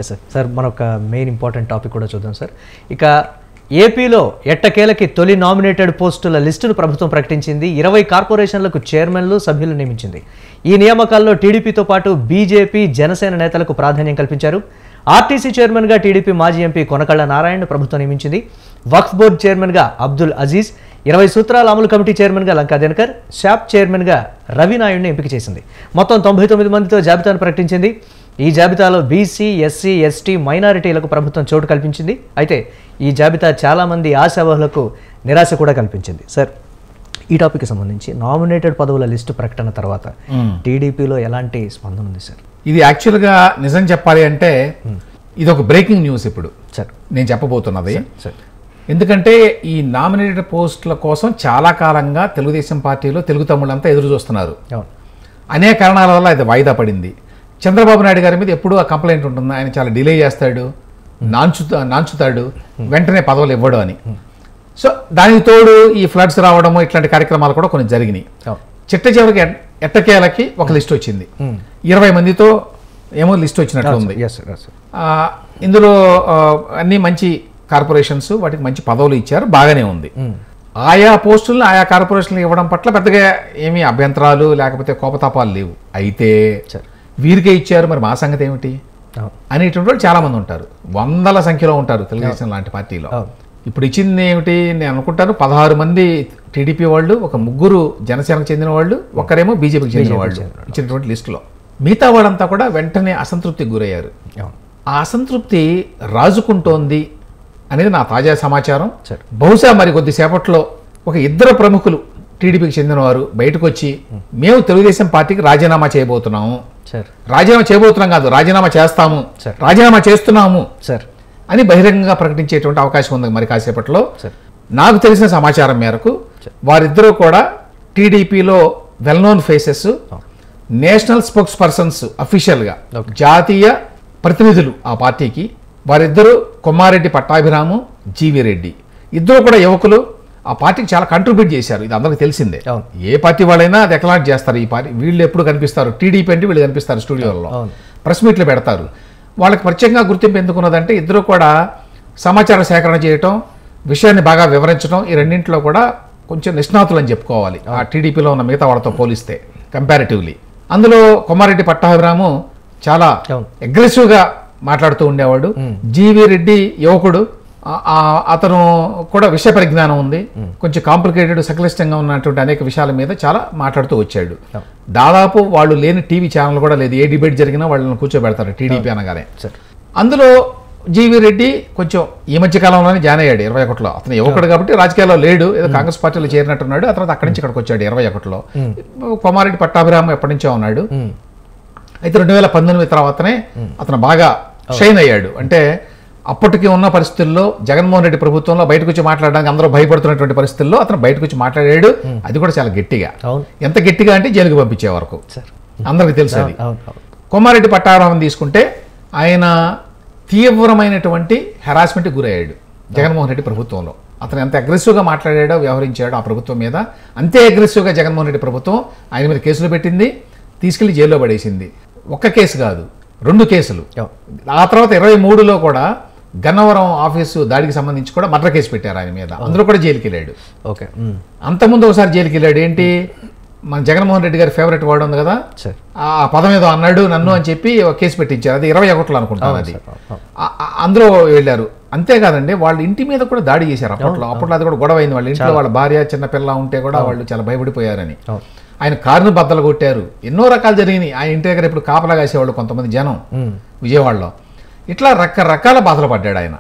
Yes sir. Sir మరొక main important topic కూడా చూద్దాం సార్. ఇక ఏపీలో ఎట్టకేలకి తొలి నామినేటెడ్ పోస్టుల లిస్టును ప్రభుత్వం ప్రకటించింది. 20 కార్పొరేషన్లకు చైర్మన్లు, సభ్యులు నియమించింది. ఈ నియామకాల్లో టీడీపీతో పాటు బీజేపీ, జనసేన నేతలకు ప్రాధాన్యం కల్పించారు. ఆర్టీసీ చైర్మన్గా టీడీపీ మాజీ ఎంపీ కొనకళ్ళ నారాయణ ప్రభుత్వం నియమించింది. వక్ఫ్ బోర్డు చైర్మన్గా అబ్దుల్ అజీజ్, 20 సూత్రాల అమలు కమిటీ చైర్మన్గా లంకా దినకర్, శాప్ చైర్మన్గా రవి నాయుడిని ఎంపిక చేసింది. మొత్తం 99 మందితో జాబితాను ప్రకటించింది. ఈ జాబితాలో బీసీ, ఎస్సీ, ఎస్టీ, మైనారిటీలకు ప్రభుత్వం చోటు కల్పించింది. అయితే ఈ జాబితా చాలామంది ఆశావహులకు నిరాశ కూడా కల్పించింది. సార్, ఈ టాపిక్కి సంబంధించి నామినేటెడ్ పదవుల లిస్టు ప్రకటన తర్వాత టీడీపీలో ఎలాంటి స్పందన ఉంది సార్? ఇది యాక్చువల్గా నిజం చెప్పాలి అంటే ఇది ఒక బ్రేకింగ్ న్యూస్ ఇప్పుడు సార్ నేను చెప్పబోతున్నది. ఎందుకంటే ఈ నామినేటెడ్ పోస్టుల కోసం చాలా కాలంగా తెలుగుదేశం పార్టీలో తెలుగు తమ్ముళ్ళంతా ఎదురు చూస్తున్నారు. అనేక కారణాల వల్ల ఇది వాయిదా పడింది. చంద్రబాబు నాయుడు గారి మీద ఎప్పుడూ ఆ కంప్లైంట్ ఉంటుంది, ఆయన చాలా డిలే చేస్తాడు, నాంచుతాడు, వెంటనే పదవులు ఇవ్వడు అని. సో దానికి తోడు ఈ ఫ్లడ్స్ రావడము ఇట్లాంటి కార్యక్రమాలు కూడా కొన్ని జరిగినాయి. చిట్ట చివరికి ఎట్టకేలకి ఒక లిస్ట్ వచ్చింది. 20 మందితో ఏమో లిస్ట్ వచ్చినట్లు ఉంది. ఇందులో అన్ని మంచి కార్పొరేషన్స్, వాటికి మంచి పదవులు ఇచ్చారు, బాగానే ఉంది. ఆయా పోస్టులను ఆయా కార్పొరేషన్లు ఇవ్వడం పట్ల పెద్దగా ఏమీ అభ్యంతరాలు లేకపోతే కోపతాపాలు లేవు. అయితే వీరికే ఇచ్చారు, మరి మా సంగతి ఏమిటి అనేటువంటి వాళ్ళు చాలా మంది ఉంటారు, వందల సంఖ్యలో ఉంటారు తెలుగుదేశం లాంటి పార్టీలో. ఇప్పుడు ఇచ్చింది ఏమిటి నేను అనుకుంటాను, 16 మంది టీడీపీ వాళ్ళు, ఒక 3 జనసేనకు చెందిన వాళ్ళు, ఒక్కరేమో బీజేపీకి చెందిన వాళ్ళు ఇచ్చినటువంటి లిస్టులో. మిగతా వాళ్ళంతా కూడా వెంటనే అసంతృప్తికి గురయ్యారు. ఆ అసంతృప్తి రాజుకుంటోంది అనేది నా తాజా సమాచారం. బహుశా మరి కొద్దిసేపట్లో ఒక 2 ప్రముఖులు టీడీపీకి చెందిన వారు బయటకు వచ్చి మేము తెలుగుదేశం పార్టీకి రాజీనామా చేయబోతున్నాము, రాజీనామా చేయబోతున్నాం కాదు రాజీనామా చేస్తాము, రాజీనామా చేస్తున్నాము అని బహిరంగంగా ప్రకటించేటువంటి అవకాశం ఉంది మరి కాసేపట్లో. నాకు తెలిసిన సమాచారం మేరకు వారిద్దరూ కూడా టీడీపీలో well known faces, national spokes persons, అఫీషియల్గా జాతీయ ప్రతినిధులు ఆ పార్టీకి. వారిద్దరూ కొమ్మారెడ్డి పట్టాభిరాము, జీవి రెడ్డి, ఇద్దరు కూడా యువకులు, ఆ పార్టీకి చాలా కంట్రిబ్యూట్ చేశారు. ఇది అందరికీ తెలిసిందే. ఏ పార్టీ వాళ్ళైనా అది ఎక్లాట్ చేస్తారు. ఈ పార్టీ వీళ్ళు ఎప్పుడు కనిపిస్తారు, టీడీపీ అంటే వీళ్ళు కనిపిస్తారు, స్టూడియోలో ప్రెస్ మీట్లు పెడతారు. వాళ్ళకి ప్రత్యేకంగా గుర్తింపు ఎందుకున్నదంటే ఇద్దరు కూడా సమాచార సేకరణ చేయటం, విషయాన్ని బాగా వివరించడం, ఈ రెండింటిలో కూడా కొంచెం నిష్ణాతులు అని చెప్పుకోవాలి ఆ టీడీపీలో ఉన్న మిగతా వాళ్ళతో పోలిస్తే కంపారిటివ్లీ. అందులో కొమ్మారెడ్డి పట్టాభిరాము చాలా అగ్రెసివ్గా మాట్లాడుతూ ఉండేవాడు. జీవి రెడ్డి యువకుడు, అతను కూడా విషయ పరిజ్ఞానం ఉంది, కొంచెం కాంప్లికేటెడ్ సంక్లిష్టంగా ఉన్నటువంటి అనేక విషయాల మీద చాలా మాట్లాడుతూ వచ్చాడు. దాదాపు వాళ్ళు లేని టీవీ ఛానల్ కూడా లేదు, ఏ డిబేట్ జరిగినా వాళ్ళని కూర్చోబెడతారు టీడీపీ అనగానే. అందులో జీవి రెడ్డి కొంచెం ఈ మధ్య కాలంలోనే జాయిన్ అయ్యాడు 21లో. అతను యువకుడు కాబట్టి రాజకీయాల్లో లేడు, ఏదో కాంగ్రెస్ పార్టీలో చేరినట్టున్నాడు. ఆ తర్వాత అక్కడి నుంచి ఇక్కడికి వచ్చాడు 21లో. కొమ్మారెడ్డి పట్టాభిరామ ఎప్పటి నుంచో ఉన్నాడు. అయితే 2019 తర్వాతనే అతను బాగా షైన్ అయ్యాడు. అంటే అప్పటికి ఉన్న పరిస్థితుల్లో జగన్మోహన్ రెడ్డి ప్రభుత్వంలో బయటకు వచ్చి మాట్లాడడానికి అందరూ భయపడుతున్నటువంటి పరిస్థితుల్లో అతను బయటకు వచ్చి మాట్లాడాడు. అది కూడా చాలా గట్టిగా, ఎంత గట్టిగా అంటే జైలుకి పంపించే వరకు అందరికి తెలుసు. అది కొమ్మారెడ్డి పట్టాభిరామం తీసుకుంటే ఆయన తీవ్రమైనటువంటి హెరాస్మెంట్కి గురయ్యాడు జగన్మోహన్ రెడ్డి ప్రభుత్వంలో. అతను ఎంత అగ్రెసివ్గా మాట్లాడాడో, వ్యవహరించాడో ఆ ప్రభుత్వం మీద, అంతే అగ్రెసివ్గా జగన్మోహన్ రెడ్డి ప్రభుత్వం ఆయన మీద కేసులు పెట్టింది, తీసుకెళ్లి జైల్లో పడేసింది. ఒక్క కేసు కాదు, 2 కేసులు. ఆ తర్వాత 23లో కూడా గన్నవరం ఆఫీసు దాడికి సంబంధించి కూడా మర్డర్ కేసు పెట్టారు ఆయన మీద, అందులో కూడా జైలుకి వెళ్ళాడు. ఓకే, అంతకుముందు ఒకసారి జైలుకి వెళ్ళాడు. ఏంటి, మన జగన్మోహన్ రెడ్డి గారి ఫేవరెట్ వర్డ్ ఉంది కదా, ఆ పదం ఏదో అన్నాడు నన్ను అని చెప్పి ఒక కేసు పెట్టించారు. అది 21లో అనుకుంటాను. అది అందులో వెళ్ళారు. అంతేకాదండి, వాళ్ళ ఇంటి మీద కూడా దాడి చేశారు అప్పట్లో అది కూడా గొడవ అయింది. వాళ్ళ ఇంట్లో వాళ్ళ భార్య చిన్నపిల్ల ఉంటే కూడా వాళ్ళు చాలా భయపడిపోయారని ఆయన కారును బద్దలు కొట్టారు. ఎన్నో రకాలు జరిగినాయి. ఆయన ఇంటి దగ్గర ఇప్పుడు కాపలా కాసేవాళ్ళు కొంతమంది జనం విజయవాడలో. ఇట్లా రకరకాల బాధలు పడ్డాడు ఆయన.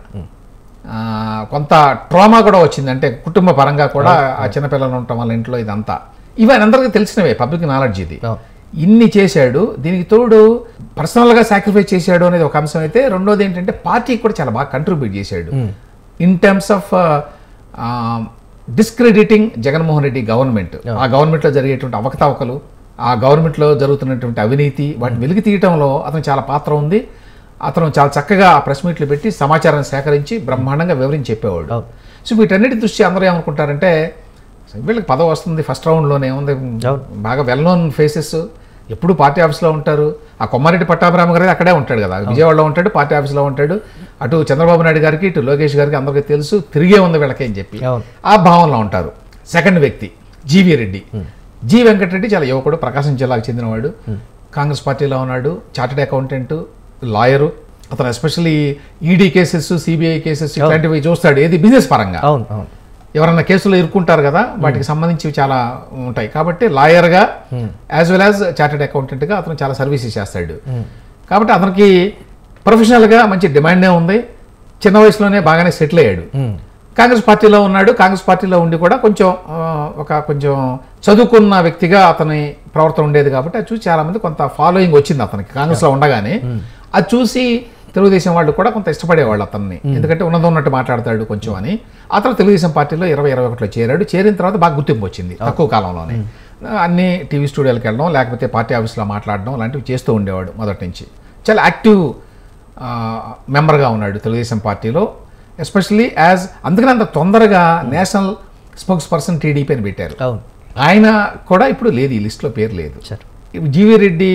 కొంత ట్రామా కూడా వచ్చింది, అంటే కుటుంబ పరంగా కూడా ఆ చిన్నపిల్లలు ఉండటం వల్ల ఇంట్లో ఇదంతా. ఇవన్నీ అందరికీ తెలిసినవే, పబ్లిక్ నాలెడ్జ్ ఇది. ఇన్ని చేశాడు. దీనికి తోడు పర్సనల్గా సాక్రిఫైస్ చేశాడు అనేది ఒక అంశం అయితే, రెండోది ఏంటంటే పార్టీకి కూడా చాలా బాగా కంట్రిబ్యూట్ చేశాడు in terms of discrediting Jaganmohan Reddy government. ఆ గవర్నమెంట్లో జరిగేటువంటి అవకతవకలు, ఆ గవర్నమెంట్లో జరుగుతున్నటువంటి అవినీతి, వాటిని వెలికి తీయటంలో అతను చాలా పాత్ర ఉంది. అతను చాలా చక్కగా ప్రెస్ మీట్లు పెట్టి సమాచారాన్ని సేకరించి బ్రహ్మాండంగా వివరించి చెప్పేవాడు. సో వీటన్నిటి దృష్టి అందరూ ఏమనుకుంటారంటే వీళ్ళకి పదవి వస్తుంది ఫస్ట్ రౌండ్లోనే ఉంది, బాగా వెల్ నోన్ ఫేసెస్, ఎప్పుడు పార్టీ ఆఫీస్లో ఉంటారు. ఆ కొమ్మారెడ్డి పట్టాభిరామ గారు అక్కడే ఉంటాడు కదా, విజయవాడలో ఉంటాడు, పార్టీ ఆఫీస్లో ఉంటాడు. అటు చంద్రబాబు నాయుడు గారికి ఇటు లోకేష్ గారికి అందరికీ తెలుసు తిరిగే ఉంది వీళ్ళకి అని చెప్పి ఆ భావనలో ఉంటారు. సెకండ్ వ్యక్తి జీవీ రెడ్డి. జి వెంకటరెడ్డి చాలా యువకుడు, ప్రకాశం జిల్లాకు చెందినవాడు, కాంగ్రెస్ పార్టీలో ఉన్నాడు, చార్టెడ్ అకౌంటెంట్, లాయరు. అతను especially ED cases, CBI cases ఇట్లాంటివి చూస్తాడు. ఏది బిజినెస్ పరంగా ఎవరన్నా కేసులో ఇరుక్కుంటారు కదా, వాటికి సంబంధించి చాలా ఉంటాయి. కాబట్టి లాయర్గా యాజ్ వెల్ యాజ్ చార్టెడ్ అకౌంటెంట్గా అతను చాలా సర్వీసెస్ చేస్తాడు. కాబట్టి అతనికి ప్రొఫెషనల్గా మంచి డిమాండే ఉంది. చిన్న వయసులోనే బాగానే సెటిల్ అయ్యాడు. కాంగ్రెస్ పార్టీలో ఉన్నాడు. కాంగ్రెస్ పార్టీలో ఉండి కూడా కొంచెం చదువుకున్న వ్యక్తిగా అతని ప్రవర్తన ఉండేది కాబట్టి అది చూసి చాలా మంది కొంత ఫాలోయింగ్ వచ్చింది అతనికి కాంగ్రెస్లో ఉండగానే. అది చూసి తెలుగుదేశం వాళ్ళు కూడా కొంత ఇష్టపడేవాళ్ళు అతన్ని, ఎందుకంటే ఉన్నట్టు మాట్లాడతాడు కొంచెం అని. అతను తెలుగుదేశం పార్టీలో 2021లో చేరాడు. చేరిన తర్వాత బాగా గుర్తింపు వచ్చింది తక్కువ కాలంలోనే. అన్ని టీవీ స్టూడియోలకు వెళ్ళడం, లేకపోతే పార్టీ ఆఫీస్లో మాట్లాడడం లాంటివి చేస్తూ ఉండేవాడు మొదటి నుంచి. చాలా యాక్టివ్ మెంబర్గా ఉన్నాడు తెలుగుదేశం పార్టీలో, ఎస్పెషల్లీ అందుకని అంత తొందరగా నేషనల్ స్పోక్స్ పర్సన్ టీడీపీ అని పెట్టారు. ఆయన కూడా ఇప్పుడు లేదు, ఈ లిస్టులో పేరు లేదు. జీవీ రెడ్డి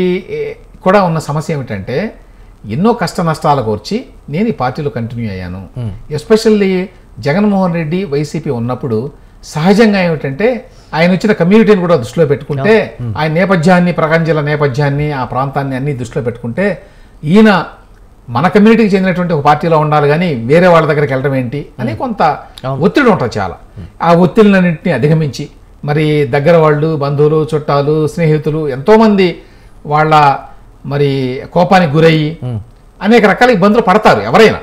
కూడా ఉన్న సమస్య ఏమిటంటే ఎన్నో కష్ట నష్టాలకు వచ్చి నేను ఈ పార్టీలో కంటిన్యూ అయ్యాను. ఎస్పెషల్లీ జగన్మోహన్ రెడ్డి వైసీపీ ఉన్నప్పుడు సహజంగా ఏమిటంటే ఆయన వచ్చిన కమ్యూనిటీని కూడా దృష్టిలో పెట్టుకుంటే, ఆయన నేపథ్యాన్ని, ప్రకాశం జిల్లా నేపథ్యాన్ని, ఆ ప్రాంతాన్ని అన్ని దృష్టిలో పెట్టుకుంటే ఈయన మన కమ్యూనిటీకి చెందినటువంటి ఒక పార్టీలో ఉండాలి కానీ వేరే వాళ్ళ దగ్గరికి వెళ్ళడం ఏంటి అని కొంత ఒత్తిడి ఉంటుంది చాలా. ఆ ఒత్తిడిలన్నింటినీ అధిగమించి మరి దగ్గర వాళ్ళు, బంధువులు, చుట్టాలు, స్నేహితులు ఎంతోమంది వాళ్ళ మరి కోపానికి గురయ్యి అనేక రకాల ఇబ్బందులు పడతారు ఎవరైనా.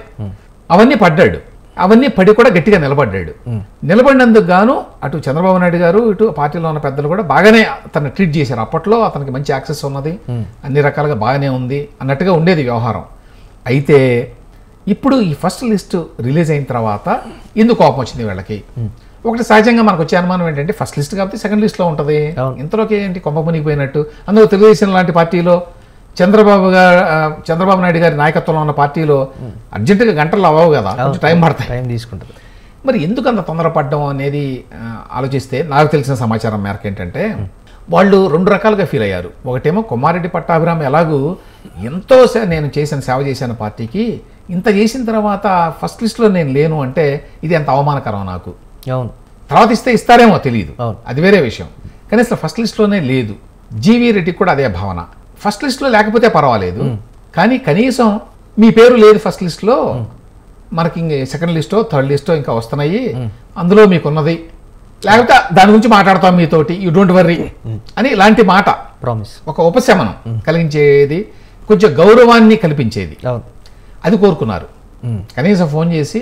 అవన్నీ పడ్డాడు. అవన్నీ పడి కూడా గట్టిగా నిలబడ్డాడు. నిలబడినందుకు గాను అటు చంద్రబాబు నాయుడు గారు, ఇటు పార్టీలో ఉన్న పెద్దలు కూడా బాగానే అతన్ని ట్రీట్ చేశారు. అప్పట్లో అతనికి మంచి యాక్సెస్ ఉన్నది, అన్ని రకాలుగా బాగానే ఉంది అన్నట్టుగా ఉండేది వ్యవహారం. అయితే ఇప్పుడు ఈ ఫస్ట్ లిస్ట్ రిలీజ్ అయిన తర్వాత ఎందుకు కోపం వచ్చింది వీళ్ళకి? ఒకటి సహజంగా మనకు వచ్చే అనుమానం ఏంటంటే ఫస్ట్ లిస్ట్ కాబట్టి సెకండ్ లిస్ట్లో ఉంటుంది, ఇంతలోకి ఏంటి కొంప మునిగిపోయినట్టు. అందులో తెలుగుదేశం లాంటి పార్టీలో చంద్రబాబు నాయుడు గారి నాయకత్వంలో ఉన్న పార్టీలో అర్జెంటుగా గంటలు అవ్వవు కదా, కొంచెం టైం పడతాయి, టైం తీసుకుంటుంది. మరి ఎందుకు అంత తొందరపడడం అనేది ఆలోచిస్తే నాకు తెలిసిన సమాచారం మేరకు ఏంటంటే వాళ్ళు రెండు రకాలుగా ఫీల్ అయ్యారు. ఒకటేమో కొమ్మారెడ్డి పట్టాభిరామ్ ఎలాగూ ఎంతో నేను సేవ చేశాను పార్టీకి, ఇంత చేసిన తర్వాత ఫస్ట్ లిస్ట్లో నేను లేను అంటే ఇది ఎంత అవమానకరం నాకు. అవును, తర్వాత ఇస్తారేమో తెలియదు, అది వేరే విషయం. కానీ అసలు ఫస్ట్ లిస్ట్లోనే లేదు. జీవీ రెడ్డికి కూడా అదే భావన. ఫస్ట్ లిస్ట్లో లేకపోతే పర్వాలేదు, కానీ కనీసం మీ పేరు లేదు ఫస్ట్ లిస్ట్లో, మనకి ఇంక సెకండ్ లిస్టో థర్డ్ లిస్టో ఇంకా వస్తున్నాయి, అందులో మీకున్నది, లేకపోతే దాని గురించి మాట్లాడతాం మీతోటి, యూ డోంట్ వర్రీ అని ఇలాంటి మాట ప్రామిస్, ఒక ఉపశమనం కలిగించేది, కొంచెం గౌరవాన్ని కల్పించేది, అది కోరుకున్నారు. కనీసం ఫోన్ చేసి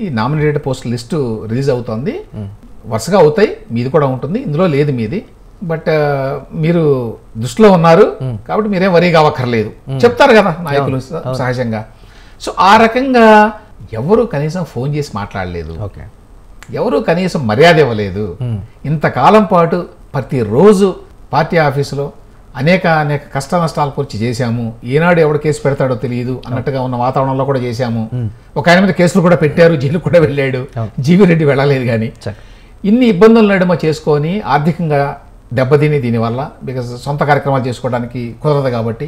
ఈ నామినేటెడ్ పోస్ట్ లిస్టు రిలీజ్ అవుతుంది, వరుసగా అవుతాయి, మీది కూడా ఉంటుంది, ఇందులో లేదు మీది, బట్ మీరు దృష్టిలో ఉన్నారు కాబట్టి మీరేం వరీ కావక్కర్లేదు చెప్తారు కదా నాయకులు సహజంగా. సో ఆ రకంగా ఎవరు కనీసం ఫోన్ చేసి మాట్లాడలేదు, ఎవరు కనీసం మర్యాద ఇవ్వలేదు. ఇంతకాలం పాటు ప్రతిరోజు పార్టీ ఆఫీసులో అనేక కష్ట నష్టాల గురించి చేశాము, ఏనాడు ఎవడు కేసు పెడతాడో తెలియదు అన్నట్టుగా ఉన్న వాతావరణంలో కూడా చేశాము. ఒక ఆయన మీద కేసులు కూడా పెట్టారు, జైలు కూడా వెళ్ళాడు, జీవీ రెడ్డి వెళ్ళలేదు. కానీ ఇన్ని ఇబ్బందులు నడుమ చేసుకొని ఆర్థికంగా దెబ్బతిని దీనివల్ల, బికాజ్ సొంత కార్యక్రమాలు చేసుకోవడానికి కుదరదు కాబట్టి,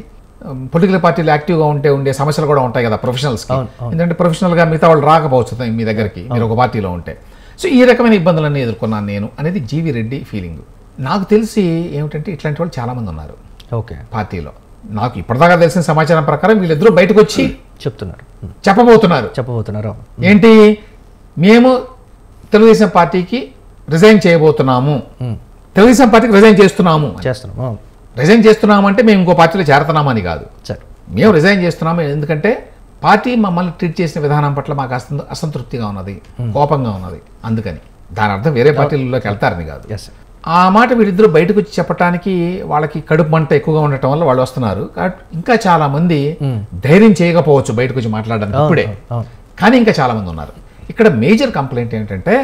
పొలిటికల్ పార్టీలు యాక్టివ్గా ఉండే సమస్యలు కూడా ఉంటాయి కదా ప్రొఫెషనల్స్కి, ఎందుకంటే ప్రొఫెషనల్గా మిగతా వాళ్ళు రాకపోవచ్చు మీ దగ్గరికి మీరు ఒక పార్టీలో ఉంటే. సో ఈ రకమైన ఇబ్బందులన్నీ ఎదుర్కొన్నాను నేను అనేది జీవీ రెడ్డి ఫీలింగ్. నాకు తెలిసి ఏమిటంటే ఇట్లాంటి వాళ్ళు చాలామంది ఉన్నారు పార్టీలో. నాకు ఇప్పటిదాకా తెలిసిన సమాచారం ప్రకారం వీళ్ళిద్దరూ బయటకు వచ్చి చెప్పబోతున్నారు ఏంటి, మేము తెలుగుదేశం పార్టీకి రిజైన్ చేయబోతున్నాము, తెలుగుదేశం పార్టీకి రిజైన్ చేస్తున్నాము అంటే మేము ఇంకో పార్టీలో చేరుతున్నామని కాదు, మేము రిజైన్ చేస్తున్నాము ఎందుకంటే పార్టీ మమ్మల్ని ట్రీట్ చేసిన విధానం పట్ల మాకు అసంతృప్తిగా ఉన్నది, కోపంగా ఉన్నది, అందుకని. దాని అర్థం వేరే పార్టీలలోకి వెళ్తారని కాదు. ఆ మాట వీళ్ళిద్దరూ బయటకు వచ్చి చెప్పడానికి వాళ్ళకి కడుపు మంట ఎక్కువగా ఉండటం వల్ల వాళ్ళు వస్తున్నారు. ఇంకా చాలా మంది ధైర్యం చేయకపోవచ్చు బయటకు వచ్చి మాట్లాడడానికి ఇప్పుడే, కానీ ఇంకా చాలా మంది ఉన్నారు. ఇక్కడ మేజర్ కంప్లైంట్ ఏంటంటే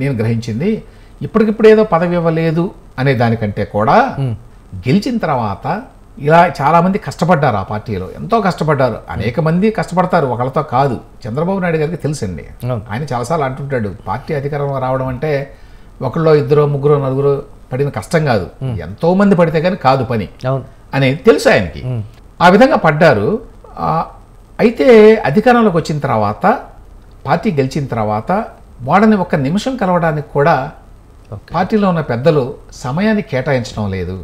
నేను గ్రహించింది, ఇప్పటికిప్పుడు ఏదో పదవి ఇవ్వలేదు అనే దానికంటే కూడా గెలిచిన తర్వాత ఇలా చాలామంది కష్టపడ్డారు, ఆ పార్టీలో ఎంతో కష్టపడ్డారు. అనేక మంది కష్టపడతారు, ఒకళ్ళతో కాదు. చంద్రబాబు నాయుడు గారికి తెలుసండి, ఆయన చాలాసార్లు అంటుంటాడు పార్టీ అధికారంలో రావడం అంటే ఒకళ్ళో ఇద్దరు ముగ్గురు నలుగురు పడిన కష్టం కాదు, ఎంతో మంది పడితే కానీ కాదు పని అవును అనేది తెలుసు ఆయనకి. ఆ విధంగా పడ్డారు. అయితే అధికారంలోకి వచ్చిన తర్వాత, పార్టీ గెలిచిన తర్వాత వాళ్ళని ఒక్క నిమిషం కలవడానికి కూడా పార్టీలో ఉన్న పెద్దలు సమయాన్ని కేటాయించడం లేదు.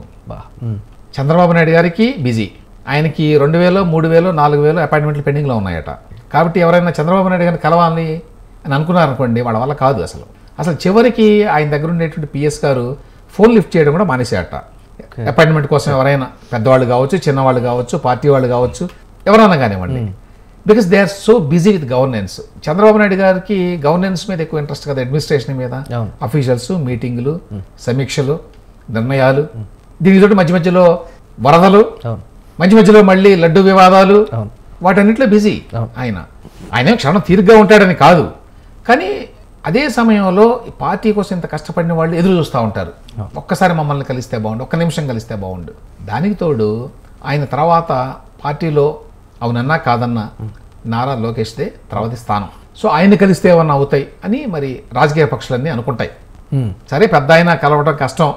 చంద్రబాబు నాయుడు గారికి బిజీ, ఆయనకి 2000, 3000, 4000 అపాయింట్మెంట్లు పెండింగ్లో ఉన్నాయట. కాబట్టి ఎవరైనా చంద్రబాబు నాయుడు గారిని కలవాలి అని అనుకున్నారనుకోండి, వాళ్ళ వల్ల కాదు. అసలు చివరికి ఆయన దగ్గర ఉండేటువంటి పిఎస్ గారు ఫోన్ లిఫ్ట్ చేయడం కూడా మానేసేట. అపాయింట్మెంట్ కోసం ఎవరైనా పెద్దవాళ్ళు కావచ్చు, చిన్నవాళ్ళు కావచ్చు, పార్టీ వాళ్ళు కావచ్చు, ఎవరైనా కానివ్వండి. Because they are so busy with governance. Chandrababu Naidu గారికి గవర్నెన్స్ మీద ఎక్కువ ఇంట్రెస్ట్ కదా, అడ్మినిస్ట్రేషన్ మీద, అఫీషియల్స్, మీటింగులు, సమీక్షలు, నిర్ణయాలు, దీనితోటి మధ్య మధ్యలో వరదలు, మధ్య మధ్యలో మళ్ళీ లడ్డు వివాదాలు, వాటన్నిటిలో బిజీ ఆయన క్షణం తీరుగ్గా ఉంటాడని కాదు, కానీ అదే సమయంలో పార్టీ కోసం ఇంత కష్టపడిన వాళ్ళు ఎదురు చూస్తూ ఉంటారు. ఒక్కసారి మమ్మల్ని కలిస్తే బాగుండు, ఒక్క నిమిషం కలిస్తే బాగుండు. దానికి తోడు ఆయన తర్వాత పార్టీలో అవునన్నా కాదన్నా నారా లోకేష్దే తర్వాతి స్థానం. సో ఆయన కలిస్తే ఏమన్నా అవుతాయి అని మరి రాజకీయ పక్షులన్నీ అనుకుంటాయి. సరే పెద్ద ఆయన కలవడం కష్టం,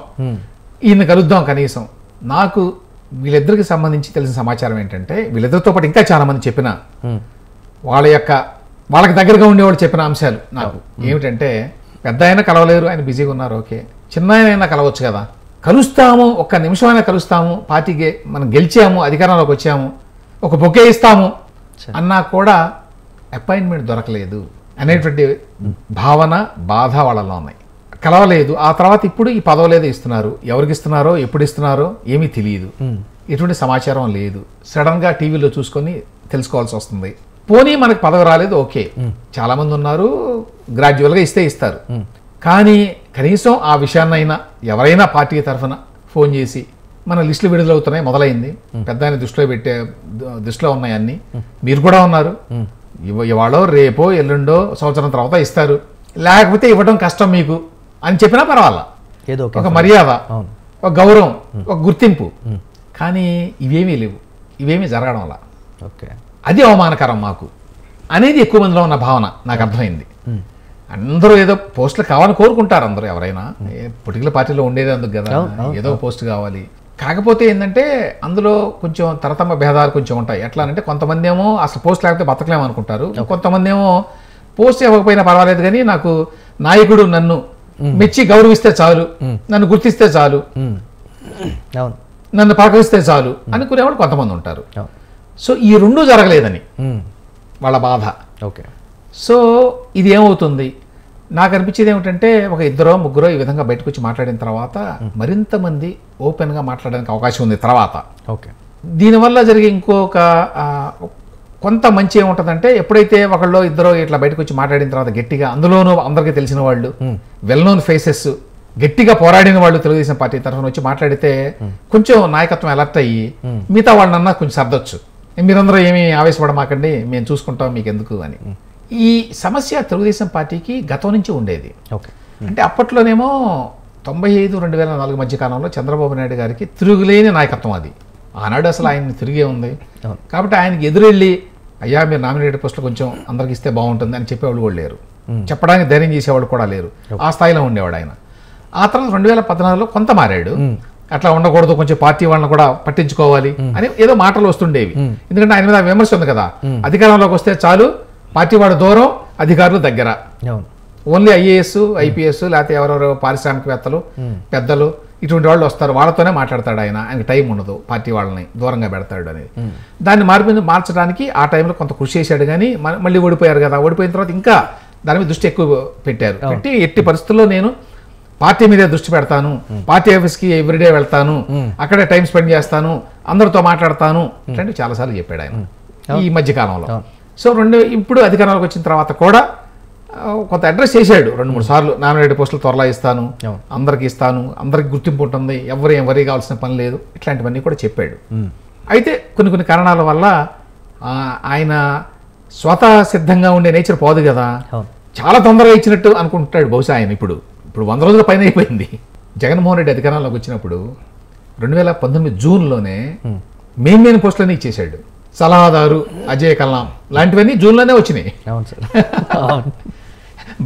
ఈయన కలుద్దాం కనీసం. నాకు వీళ్ళిద్దరికి సంబంధించి తెలిసిన సమాచారం ఏంటంటే, వీళ్ళిద్దరితో పాటు ఇంకా చాలా మంది చెప్పిన వాళ్ళకి దగ్గరగా ఉండేవాళ్ళు చెప్పిన అంశాలు నాకు ఏమిటంటే, పెద్ద ఆయన కలవలేరు, ఆయన బిజీగా ఉన్నారు, ఓకే, చిన్న ఆయన కలవచ్చు కదా, కలుస్తాము, ఒక్క నిమిషం అయినా కలుస్తాము, పార్టీకి మనం గెలిచాము, అధికారంలోకి వచ్చాము, ఒక బొకే ఇస్తాము అన్నా కూడా అపాయింట్మెంట్ దొరకలేదు అనేటువంటి భావన, బాధ వాళ్ళలో ఉన్నాయి. కలవలేదు. ఆ తర్వాత ఇప్పుడు ఈ పదవులేదో ఇస్తున్నారు, ఎవరికి ఇస్తున్నారో ఎప్పుడు ఇస్తున్నారో ఏమీ తెలియదు, ఎటువంటి సమాచారం లేదు. సడన్గా టీవీలో చూసుకొని తెలుసుకోవాల్సి వస్తుంది. పోనీ మనకు పదవి రాలేదు, ఓకే, చాలా మంది ఉన్నారు, గ్రాడ్యువల్గా ఇస్తే ఇస్తారు. కానీ కనీసం ఆ విషయాన్నైనా ఎవరైనా పార్టీ తరఫున ఫోన్ చేసి, మన లిస్టులు విడుదలవుతున్నాయి, మొదలైంది, పెద్ద ఆయన దృష్టిలో ఉన్నాయి అన్ని, మీరు కూడా ఉన్నారు, ఇవాళో రేపో ఎల్లుండో సంవత్సరం తర్వాత ఇస్తారు, లేకపోతే ఇవ్వడం కష్టం మీకు అని చెప్పినా పర్వాలా, ఒక మర్యాద, ఒక గౌరవం, ఒక గుర్తింపు. కానీ ఇవేమీ లేవు, ఇవేమీ జరగడం వల్ల అది అవమానకరం మాకు అనేది ఎక్కువ మందిలో ఉన్న భావన నాకు అర్థమైంది. అందరూ ఏదో పోస్టులు కావాలని కోరుకుంటారు అందరూ, ఎవరైనా పొలిటికల్ పార్టీలో ఉండేది అందుకు కదా, ఏదో పోస్ట్ కావాలి. కాకపోతే ఏంటంటే అందులో కొంచెం తరతమ భేదాలు కొంచెం ఉంటాయి. ఎట్లా అంటే కొంతమంది ఏమో అసలు పోస్ట్ లేకపోతే బతకలేమనుకుంటారు, కొంతమంది ఏమో పోస్ట్ ఇవ్వకపోయినా పర్వాలేదు కానీ నాకు నాయకుడు నన్ను మెచ్చి గౌరవిస్తే చాలు, నన్ను గుర్తిస్తే చాలు, నన్ను పలకరిస్తే చాలు అనుకునేవాడు కొంతమంది ఉంటారు. సో ఈ రెండూ జరగలేదని వాళ్ళ బాధ. సో ఇది ఏమవుతుంది, నాకు అనిపించేది ఏమిటంటే, ఒక 2 3 ఈ విధంగా బయటకు వచ్చి మాట్లాడిన తర్వాత మరింత మంది ఓపెన్గా మాట్లాడడానికి అవకాశం ఉంది తర్వాత. దీనివల్ల జరిగే ఇంకొక కొంత మంచి ఏముంటుందంటే, ఎప్పుడైతే ఒకళ్ళు 2 ఇట్లా బయటకు వచ్చి మాట్లాడిన తర్వాత గట్టిగా, అందులోనూ అందరికీ తెలిసిన వాళ్ళు, వెల్ నోన్ ఫేసెస్, గట్టిగా పోరాడిన వాళ్ళు తెలుగుదేశం పార్టీ తరఫున వచ్చి మాట్లాడితే కొంచెం నాయకత్వం అలర్ట్ అయ్యి మిగతా వాళ్ళన్నా కొంచెం సర్దొచ్చు, మీరందరూ ఏమీ ఆవేశపడమాకండి, మేము చూసుకుంటాం, మీకు ఎందుకు అని. ఈ సమస్య తెలుగుదేశం పార్టీకి గతం నుంచి ఉండేది. అంటే అప్పట్లోనేమో 95, 2004 మధ్య కాలంలో చంద్రబాబు నాయుడు గారికి తిరుగులేని నాయకత్వం అది. ఆనాడు అసలు ఆయన తిరిగే ఉంది. కాబట్టి ఆయనకి ఎదురెళ్ళి, అయ్యా మీరు నామినేటెడ్ పోస్టులు కొంచెం అందరికి ఇస్తే బాగుంటుంది అని చెప్పేవాళ్ళు కూడా లేరు, చెప్పడానికి ధైర్యం చేసేవాళ్ళు కూడా లేరు, ఆ స్థాయిలో ఉండేవాడు ఆయన. ఆ తర్వాత 2014లో కొంత మారాడు, అట్లా ఉండకూడదు, కొంచెం పార్టీ వాళ్ళని కూడా పట్టించుకోవాలి అని ఏదో మాటలు వస్తుండేవి. ఎందుకంటే ఆయన మీద విమర్శ ఉంది కదా, అధికారంలోకి వస్తే చాలు, పార్టీ వాడు దూరం, అధికారులు దగ్గర, ఓన్లీ ఐఏఎస్, ఐపీఎస్, లేకపోతే ఎవరెవరో పారిశ్రామికవేత్తలు, పెద్దలు, ఇటువంటి వాళ్ళు వస్తారు, వాళ్ళతోనే మాట్లాడతాడు ఆయన, ఆయనకి టైం ఉండదు, పార్టీ వాళ్ళని దూరంగా పెడతాడు అనేది. దాన్ని మార్చడానికి ఆ టైంలో కొంత కృషి చేశాడు. కానీ మళ్ళీ ఓడిపోయారు కదా, ఓడిపోయిన తర్వాత ఇంకా దాని మీద దృష్టి ఎక్కువ పెట్టారు. పెట్టి ఎట్టి పరిస్థితుల్లో నేను పార్టీ మీదే దృష్టి పెడతాను, పార్టీ ఆఫీస్కి ఎవ్రీడే వెళ్తాను, అక్కడే టైం స్పెండ్ చేస్తాను, అందరితో మాట్లాడతాను, ఇట్లాంటివి చాలాసార్లు చెప్పాడు ఆయన ఈ మధ్యకాలంలో. సో ఇప్పుడు అధికారంలోకి వచ్చిన తర్వాత కూడా కొంత అడ్రస్ చేశాడు 2-3 సార్లు, నామినేటెడ్ పోస్టులు త్వరలో ఇస్తాను, అందరికి ఇస్తాను, అందరికి గుర్తింపు ఉంటుంది, ఎవరు కావాల్సిన పని లేదు, ఇట్లాంటివన్నీ కూడా చెప్పాడు. అయితే కొన్ని కారణాల వల్ల ఆయన స్వతः సిద్ధంగా ఉండే నేచర్ పోదు కదా, చాలా తొందరగా ఇచ్చినట్టు అనుకుంటాడు బహుశా ఆయన. ఇప్పుడు 100 రోజుల పైన అయిపోయింది. జగన్మోహన్ రెడ్డి అధికారంలోకి వచ్చినప్పుడు 2019 జూన్లోనే మెయిన్ పోస్టులన్నీ ఇచ్చేశాడు. సలహాదారు అజయ్ కల్లాం లాంటివన్నీ జూన్లోనే వచ్చినాయి.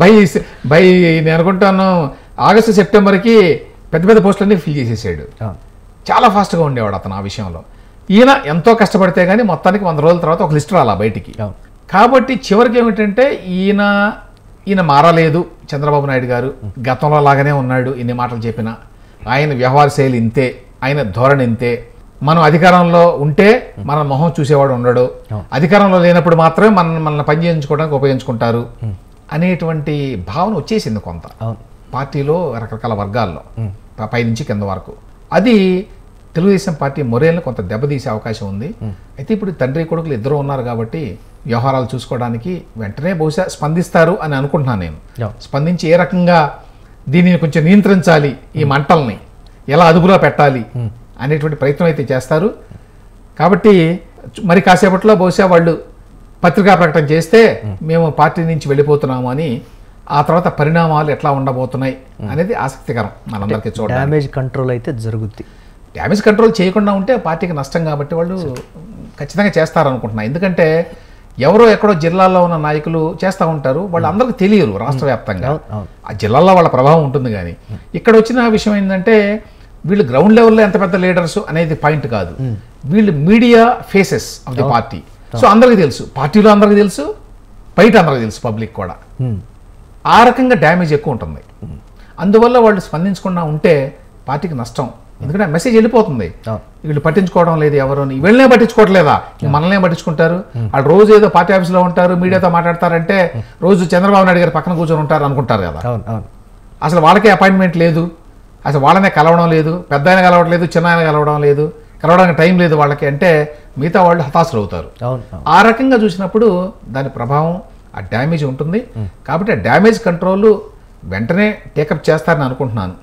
బై నేను అనుకుంటాను ఆగస్టు సెప్టెంబర్కి పెద్ద పెద్ద పోస్టులన్నీ ఫిల్ చేసేసాడు. చాలా ఫాస్ట్గా ఉండేవాడు అతను ఆ విషయంలో. ఈయన ఎంతో కష్టపడితే కానీ మొత్తానికి 100 రోజుల తర్వాత ఒక లిస్ట్ రాలా బయటికి. కాబట్టి చివరికి ఏమిటంటే ఈయన మారలేదు చంద్రబాబు నాయుడు గారు, గతంలో లాగానే ఉన్నాడు. ఇన్ని మాటలు చెప్పినా ఆయన వ్యవహార శైలి ఇంతే, ఆయన ధోరణి ఇంతే. మనం అధికారంలో ఉంటే మన మొహం చూసేవాడు ఉండడు, అధికారంలో లేనప్పుడు మాత్రమే మనల్ని పని చేయించుకోవడానికి ఉపయోగించుకుంటారు అనేటువంటి భావన వచ్చేసింది కొంత పార్టీలో రకరకాల వర్గాల్లో, పైనుంచి కింద వరకు. అది తెలుగుదేశం పార్టీ మొరేల్ని కొంత దెబ్బతీసే అవకాశం ఉంది. అయితే ఇప్పుడు తండ్రి కొడుకులు ఇద్దరు ఉన్నారు కాబట్టి వ్యవహారాలు చూసుకోవడానికి వెంటనే బహుశా స్పందిస్తారు అని అనుకుంటున్నాను నేను. స్పందించి ఏ రకంగా దీనిని కొంచెం నియంత్రించాలి, ఈ మంటల్ని ఎలా అదుపులో పెట్టాలి అనేటువంటి ప్రయత్నం అయితే చేస్తారు. కాబట్టి మరి కాసేపట్లో బహుశా వాళ్ళు పత్రికా ప్రకటన చేస్తే మేము పార్టీ నుంచి వెళ్ళిపోతున్నాము అని, ఆ తర్వాత పరిణామాలు ఎట్లా ఉండబోతున్నాయి అనేది ఆసక్తికరం మనందరికీ చూడాలి. డ్యామేజ్ కంట్రోల్ అయితే జరుగుద్ది. డ్యామేజ్ కంట్రోల్ చేయకుండా ఉంటే పార్టీకి నష్టం కాబట్టి వాళ్ళు ఖచ్చితంగా చేస్తారనుకుంటున్నా. ఎందుకంటే ఎవరో ఎక్కడో జిల్లాల్లో ఉన్న నాయకులు చేస్తూ ఉంటారు, వాళ్ళు అందరికీ తెలియరు రాష్ట్ర వ్యాప్తంగా. ఆ జిల్లాల్లో వాళ్ళ ప్రభావం ఉంటుంది. కానీ ఇక్కడ వచ్చిన విషయం ఏంటంటే వీళ్ళు గ్రౌండ్ లెవెల్లో ఎంత పెద్ద లీడర్స్ అనేది పాయింట్ కాదు, వీళ్ళు media faces of the party. So అందరికీ తెలుసు, పార్టీలో అందరికీ తెలుసు, బయట అందరికీ తెలుసు, పబ్లిక్ కూడా. ఆ రకంగా డ్యామేజ్ ఎక్కువ ఉంటుంది. అందువల్ల వాళ్ళు స్పందించకుండా ఉంటే పార్టీకి నష్టం. ఎందుకంటే మెసేజ్ వెళ్ళిపోతుంది, వీళ్ళు పట్టించుకోవడం లేదు ఎవరోని. వీళ్ళనే పట్టించుకోవట్లేదా, మనల్నే పట్టించుకుంటారు. వాళ్ళు రోజు ఏదో పార్టీ ఆఫీస్లో ఉంటారు, మీడియాతో మాట్లాడతారంటే రోజు చంద్రబాబు నాయుడు గారు పక్కన కూర్చొని ఉంటారు అనుకుంటారు కదా. అసలు వాళ్ళకే అపాయింట్మెంట్ లేదు, అసలు వాళ్ళనే కలవడం లేదు, పెద్ద ఆయన కలవడం చిన్న ఆయన కలవడం లేదు, కలవడానికి టైం లేదు వాళ్ళకి అంటే మిగతా వాళ్ళు హతాశులు అవుతారు. ఆ రకంగా చూసినప్పుడు దాని ప్రభావం, ఆ డ్యామేజ్ ఉంటుంది. కాబట్టి ఆ డ్యామేజ్ కంట్రోల్ వెంటనే టేకప్ చేస్తారని అనుకుంటున్నాను.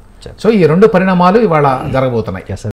సో ఈ రెండు పరిణామాలు ఇవాళ జరగబోతున్నాయి.